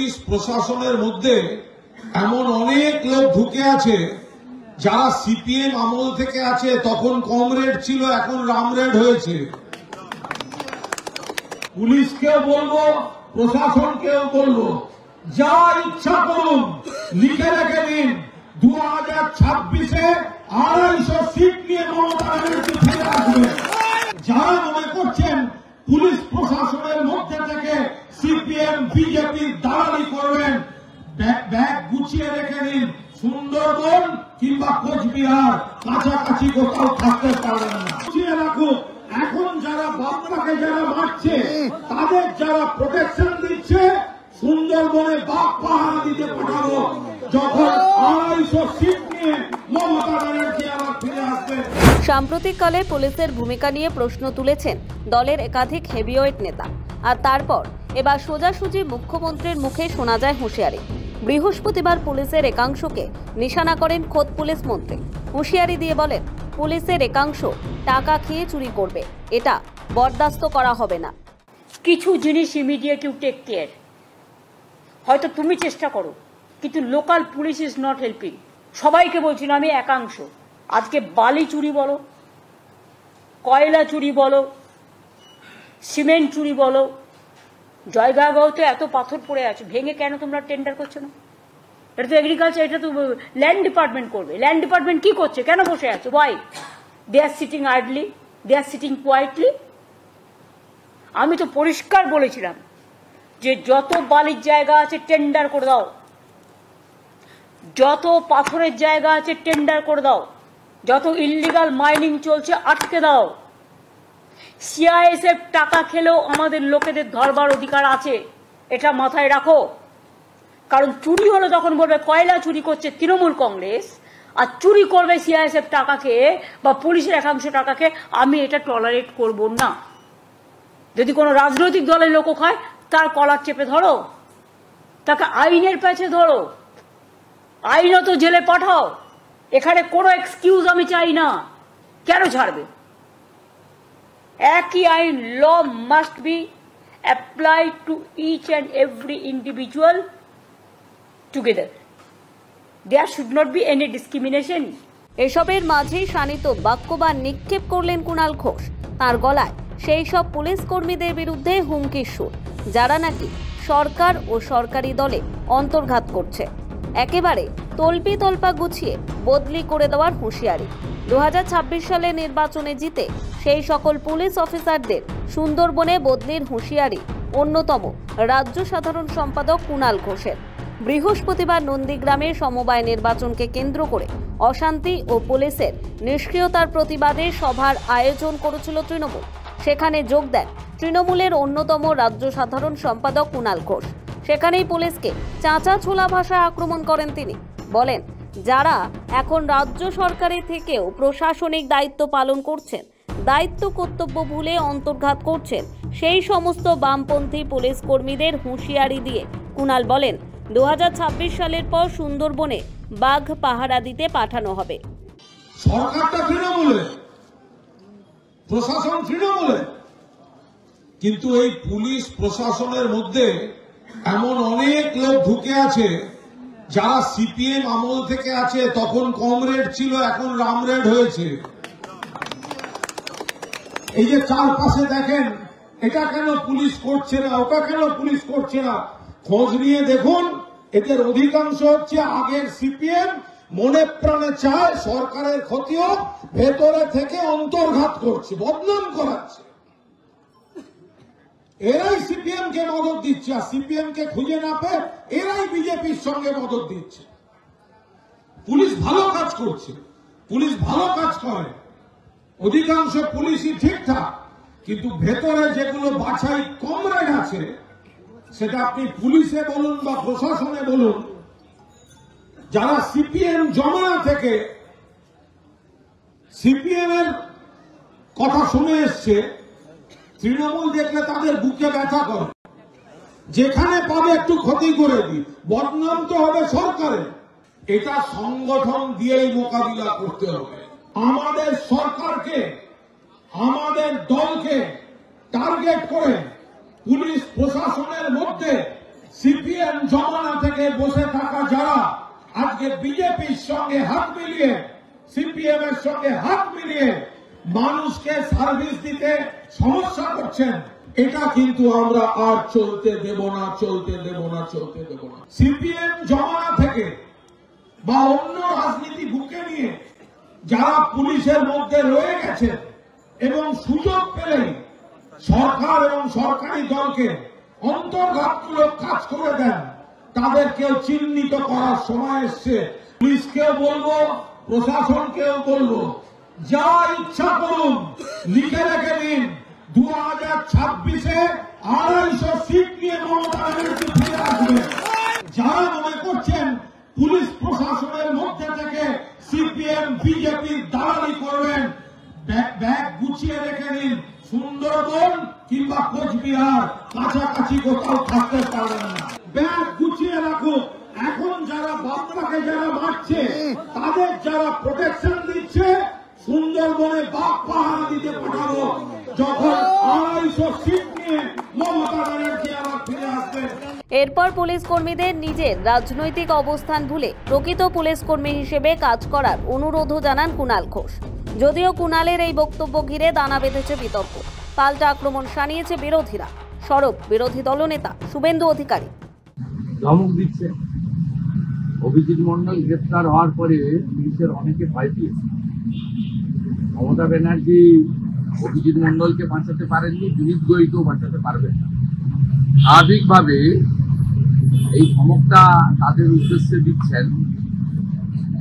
Police প্রশাসনের মধ্যে এমন অনেক লোক ঢুকে আছে যারা সিপিএম আমল থেকে আছে, তখন কমরেড ছিল, এখন রামরেড হয়েছে। পুলিশকেও বলবো, প্রশাসনকেও বলবো, যা ইচ্ছা করুন, লিখে রেখে দিন 2026-এ 250 সিট নিয়ে মমতা ব্যানার্জি ফিরে আসবে। যারা মনে করছেন পুলিশ প্রশাসনের মধ্যে থেকে সিপিএম বিজেপি দালালি করবেন, ব্যাগ গুছিয়ে রেখে দিন। সুন্দরবন কিংবা কোচবিহার কাছাকাছি কোথাও থাকতে পারবেন না। গুছিয়ে রাখুন। এখন যারা বাচ্চাকে যারা মারছে, তাদের যারা প্রোটেকশন দিচ্ছে, সুন্দরবনে বাঘ পাহারা দিতে পাঠাবো। যখন 250 সিট নিয়ে মমতা ব্যানার্জি আবার ফিরে আসবেন। সাম্প্রতিককালে পুলিশের ভূমিকা নিয়ে প্রশ্ন তুলেছেন দলের একাধিক হেভিওয়েট নেতা। আর তারপর এবার সোজাসুজি মুখ্যমন্ত্রীর মুখে শোনা যায় হুঁশিয়ারি। বৃহস্পতিবার পুলিশের একাংশকে নিশানা করেন খোদ পুলিশ মন্ত্রী। হুঁশিয়ারি দিয়ে বলেন, পুলিশের একাংশ টাকা খেয়ে চুরি করবে, এটা বরদাস্ত করা হবে না। কিছু জিনিস ইমিডিয়েট ইউ টেক কেয়ার। হয়তো তুমি চেষ্টা করো, কিন্তু local police is not helping. সবাইকে বলছি না, আমি একাংশ। আজকে বালি চুরি বলো, কয়লা চুরি বলো, সিমেন্ট চুরি বলো, জয়গাঁওতে এত পাথর পড়ে আছে, ভেঙে কেন তোমরা টেন্ডার করছো না? এটা তো এগ্রিকালচার, এটা তো ল্যান্ড ডিপার্টমেন্ট করবে। ল্যান্ড ডিপার্টমেন্ট কি করছে? কেন বসে আছে? Why they are sitting idly, they are sitting quietly. আমি তো পরিষ্কার বলেছিলাম যে যত বালির জায়গা আছে টেন্ডার করে দাও, যত পাথরের জায়গা আছে টেন্ডার করে দাও, যত ইল্লিগাল মাইনিং চলছে আটকে দাও। সিআইএসএফ টাকা খেলেও আমাদের লোকেদের ধরবার অধিকার আছে, এটা মাথায় রাখো। কারণ চুরি হলো তখন বলবে কয়লা চুরি করছে তৃণমূল কংগ্রেস, আর চুরি করবে সিআইএসএফ টাকাকে বা পুলিশের একাংশ টাকাকে। আমি এটা টলারেট করব না। যদি কোনো রাজনৈতিক দলের লোক হয়, তার কলার চেপে ধরো, তাকে আইনের পেছে ধরো, আইনত জেলে পাঠাও। এখানে কোনো এক্সকিউজ আমি চাই না। কেন ছাড়বে? একই আইন, law must be applied to each and every individual together. There should not be any discrimination. এসবের মাঝেই শানিত বাক্য বা নিক্ষেপ করলেন কুণাল ঘোষ। তার গলায় সেই সব পুলিশ কর্মীদের বিরুদ্ধে হুমকির সুর, যারা নাকি সরকার ও সরকারি দলে অন্তর্ঘাত করছে। একেবারে তল্পি তল্পা গুছিয়ে বদলি করে দেওয়ার হুঁশিয়ারি। 2026 সালে নির্বাচনে জিতে সেই সকল পুলিশ অফিসারদের সুন্দরবনে বদলির হুঁশিয়ারি অন্যতম রাজ্য সাধারণ সম্পাদক কুণাল ঘোষের। বৃহস্পতিবার নন্দীগ্রামের সমবায় নির্বাচনকে কেন্দ্র করে অশান্তি ও পুলিশের নিষ্ক্রিয়তার প্রতিবাদে সভার আয়োজন করেছিল তৃণমূল। সেখানে যোগ দেন তৃণমূলের অন্যতম রাজ্য সাধারণ সম্পাদক কুণাল ঘোষ। সেখানেই পুলিশকে চাঁচা ছোলা ভাষায় আক্রমণ করেন তিনি। বলেন, যারা এখন রাজ্য সরকারের থেকেও প্রশাসনিক দায়িত্ব পালন করছেন, দায়িত্ব কর্তব্য ভুলে অন্তর্ঘাত করছেন, সেই সমস্ত বামপন্থী পুলিশ কর্মীদের হুঁশিয়ারি দিয়ে কুণাল বলেন, 2026 সালের পর সুন্দরবনে বাঘ পাহারা দিতে পাঠানো হবে। সরকারটা তৃণমূলে, প্রশাসন তৃণমূলে, কিন্তু এই পুলিশ প্রশাসনের মধ্যে এমন অনেক লোক ঢুকে আছে যারা সিপিএম আমল থেকে আছে, তখন কমরেড ছিল, এখন রামরেড হয়েছে। এই যে চারপাশে দেখেন, এটা কেন পুলিশ করছে না, ওটা কেন পুলিশ করছে না, খোঁজ নিয়ে দেখুন। এদের অধিকাংশ হচ্ছে আগের সিপিএম, মনে প্রাণে চায় সরকারের ক্ষতি হোক, ভেতরে থেকে অন্তর্ঘাত করছে, বদনাম করাচ্ছে। এরাই সিপিএম কে মদত দিচ্ছে, আর সিপিএম কে খুঁজে না পেয়ে এরাই বিজেপির সঙ্গে মদত দিচ্ছে। পুলিশ ভালো কাজ করছে, পুলিশ ভালো কাজ করে, অধিকাংশ পুলিশই ঠিকঠাক, কিন্তু ভেতরে যেগুলো বাছাই কমরেড আছে, সেটা আপনি পুলিশে বলুন বা প্রশাসনে বলুন, যারা সিপিএম জমানা থেকে সিপিএম এর কথা শুনে এসছে, তৃণমূল দেখলে তাদের বুকে ব্যথা করে। যেখানে পাবে একটু ক্ষতি করে দিই, বদনাম তো হবে সরকারের। এটা সংগঠন দিয়েই মোকাবিলা করতে হবে। আমাদের সরকারকে, আমাদের দলকে টার্গেট করে পুলিশ প্রশাসনের মধ্যে সিপিএম জমানা থেকে বসে থাকা যারা আজকে বিজেপির সঙ্গে হাত মিলিয়ে, সিপিএম এর সঙ্গে হাত মিলিয়ে মানুষকে সার্ভিস দিতে সমস্যা করছেন, এটা কিন্তু আমরা আর চলতে দেব না, চলতে দেব না, চলতে দেব না। সিপিএম জমানা থেকে বা অন্য রাজনীতি বুকে নিয়ে যারা পুলিশের মধ্যে রয়ে গেছে এবং সুযোগ পেলেই সরকার এবং সরকারি দলকে অন্তর্ঘাতমূলক কাজ করে দেন, তাদেরকেও চিহ্নিত করার সময় এসছে। পুলিশকেও বলবো, প্রশাসনকেও বলবো, যা ইচ্ছা করুন, লিখে রেখে দিন 2026-এ 250 সিট নিয়ে মমতা ব্যানার্জি ফিরে আসবে। যারা মনে করছেন পুলিশ প্রশাসনের মধ্যে থেকে সিপিএম বিজেপি দালালি করবেন, ব্যাগ গুছিয়ে রেখে দিন। সুন্দরবন কিংবা কোচবিহার কাছাকাছি কোথাও থাকতে পারবেন না। ব্যাগ গুছিয়ে রাখুন। এখন যারা বাচ্চাকে যারা মারছে, তাদের যারা প্রোটেকশন দিচ্ছে, সুন্দরবনে বাঘ পাহারা দিতে পাঠাবো। যখন 250 সিট নিয়ে মমতা ব্যানার্জি আবার ফিরে আসবেন। এরপর পুলিশ কর্মীদের নিজের রাজনৈতিক অবস্থান ভুলে প্রকৃত পুলিশ কর্মী হিসেবে কাজ করার অনুরোধও জানান কুণাল ঘোষ। যদিও কুণালের এই বক্তব্য ঘিরে দানা বেঁধেছে বিতর্ক। পাল্টা আক্রমণ শানিয়েছে বিরোধীরা। সরব বিরোধী দলনেতা শুভেন্দু অধিকারী। ধমক দিচ্ছে। অভিজিৎ মন্ডল গ্রেপ্তার হওয়ার পরে পুলিশের অনেকে ভয় পেয়েছে। মমতা ব্যানার্জি অভিজিৎ মন্ডলকে বাঁচাতে পারেননি, বিনীত গোয়েলকেও বাঁচাতে পারবেন না। স্বাভাবিকভাবে এই ধমকটা তাদের উদ্দেশ্যে দিচ্ছেন,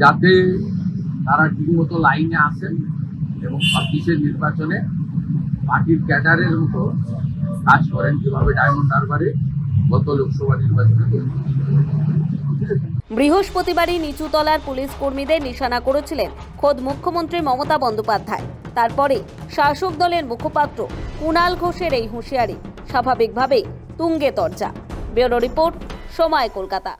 যাতে তারা ঠিকমতো লাইনে আসেন এবং 26-এর নির্বাচনে পার্টির ক্যাডারের মতো কাজ করেন, যেভাবে ডায়মন্ড হারবারে গত লোকসভা নির্বাচনে। বৃহস্পতিবারই নিচুতলার পুলিশ কর্মীদের নিশানা করেছিলেন খোদ মুখ্যমন্ত্রী মমতা বন্দ্যোপাধ্যায়। তারপরে শাসক দলের মুখপাত্র কুণাল ঘোষের এই হুঁশিয়ারি স্বাভাবিকভাবেই তুঙ্গে তর্জা। ব্যুরো রিপোর্ট, সময়, কলকাতা।